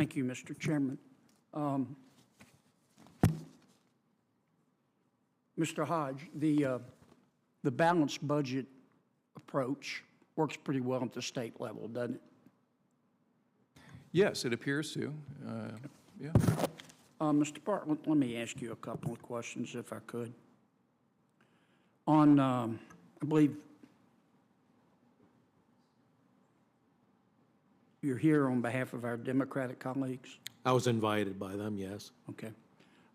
Thank you, Mr. Chairman. Mr. Hodge, the balanced budget approach works pretty well at the state level, doesn't it? Yes, it appears to. Yeah. Mr. Bartlett, let me ask you a couple of questions, if I could. On, I believe you're here on behalf of our Democratic colleagues? I was invited by them, yes. Okay.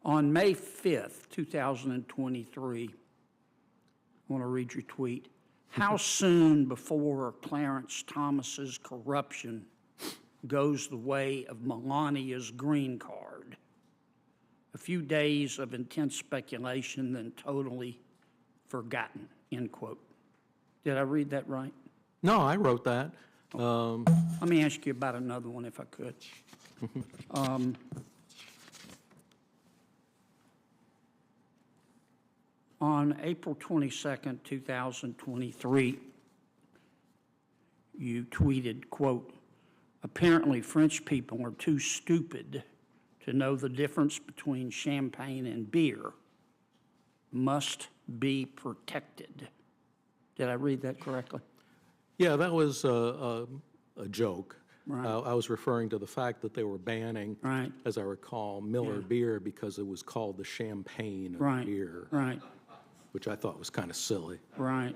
On May 5th, 2023, I want to read your tweet. How soon before Clarence Thomas's corruption goes the way of Melania's green card? A few days of intense speculation, then totally forgotten, end quote. Did I read that right? No, I wrote that. Let me ask you about another one, if I could. On April 22nd, 2023, you tweeted, quote, apparently French people are too stupid to know the difference between champagne and beer. Must be protected. Did I read that correctly? Yeah, that was a joke. Right. I was referring to the fact that they were banning, Right. as I recall, Miller beer because it was called the champagne of Right. beer, Right. which I thought was kind of silly. Right.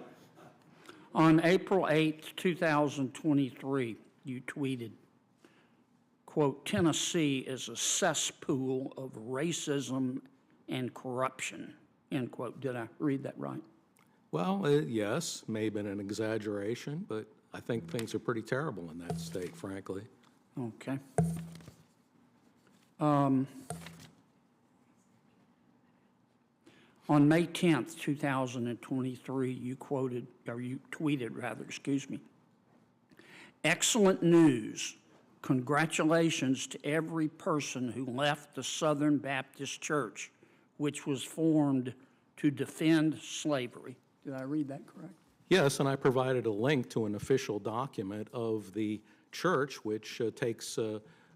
On April 8th, 2023, you tweeted, quote, Tennessee is a cesspool of racism and corruption, end quote. Did I read that right? Well, yes, may have been an exaggeration, but I think things are pretty terrible in that state, frankly. Okay. On May 10th, 2023, you tweeted rather, excuse me. Excellent news. Congratulations to every person who left the Southern Baptist Church, which was formed to defend slavery. Did I read that correct? Yes, and I provided a link to an official document of the church, which takes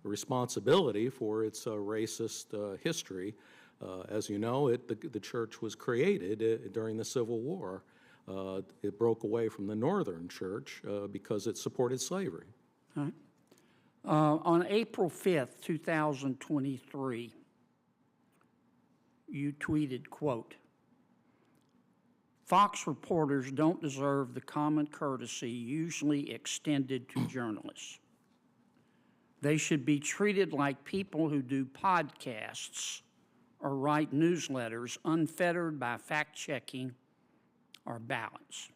responsibility for its racist history. As you know, the church was created during the Civil War. It broke away from the Northern Church because it supported slavery. All right. On April 5th, 2023, you tweeted, quote, Fox reporters don't deserve the common courtesy usually extended to journalists. They should be treated like people who do podcasts or write newsletters unfettered by fact-checking or balance.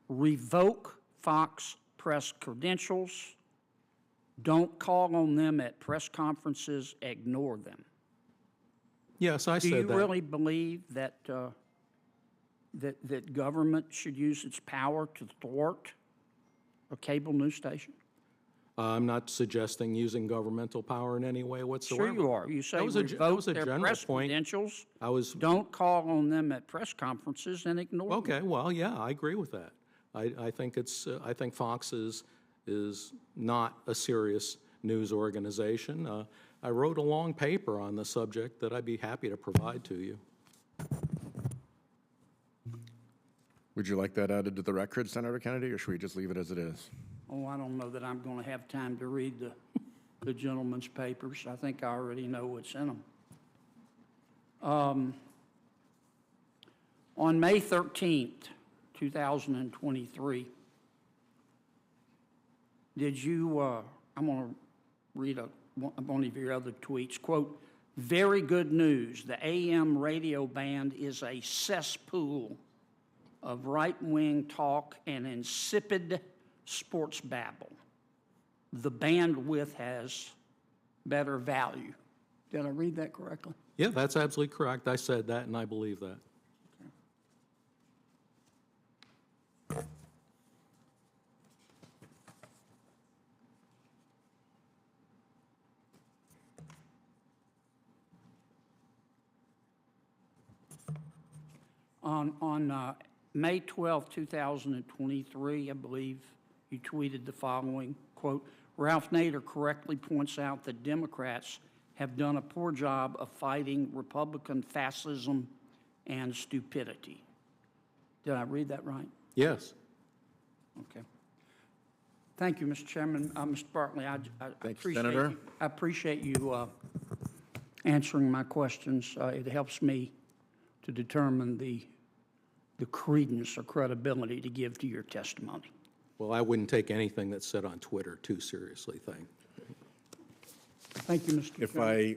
Revoke Fox press credentials. Don't call on them at press conferences. Ignore them. Yes, I said that. Do you really believe that that government should use its power to thwart a cable news station? I'm not suggesting using governmental power in any way whatsoever. Sure you are. You say revoke their press credentials. Don't call on them at press conferences and ignore them. Okay, well, yeah, I agree with that. I think I think Fox is not a serious news organization. I wrote a long paper on the subject that I'd be happy to provide to you. Would you like that added to the record, Senator Kennedy, or should we just leave it as it is? Oh, I don't know that I'm going to have time to read the gentleman's papers. I think I already know what's in them. On May 13th, 2023, did you, I'm going to read one of your other tweets, quote, very good news. The AM radio band is a cesspool of right-wing talk and insipid sports babble. The bandwidth has better value. Did I read that correctly? Yeah, that's absolutely correct. I said that, and I believe that. On May 12, 2023, I believe you tweeted the following, quote, Ralph Nader correctly points out that Democrats have done a poor job of fighting Republican fascism and stupidity. Did I read that right? Yes. Okay. Thank you, Mr. Chairman. Mr. Bartley, I Thank you, appreciate Senator. I appreciate you answering my questions. It helps me to determine the credence or credibility to give to your testimony. Well, I wouldn't take anything that's said on Twitter too seriously, Thank you, Mr. If Chairman. I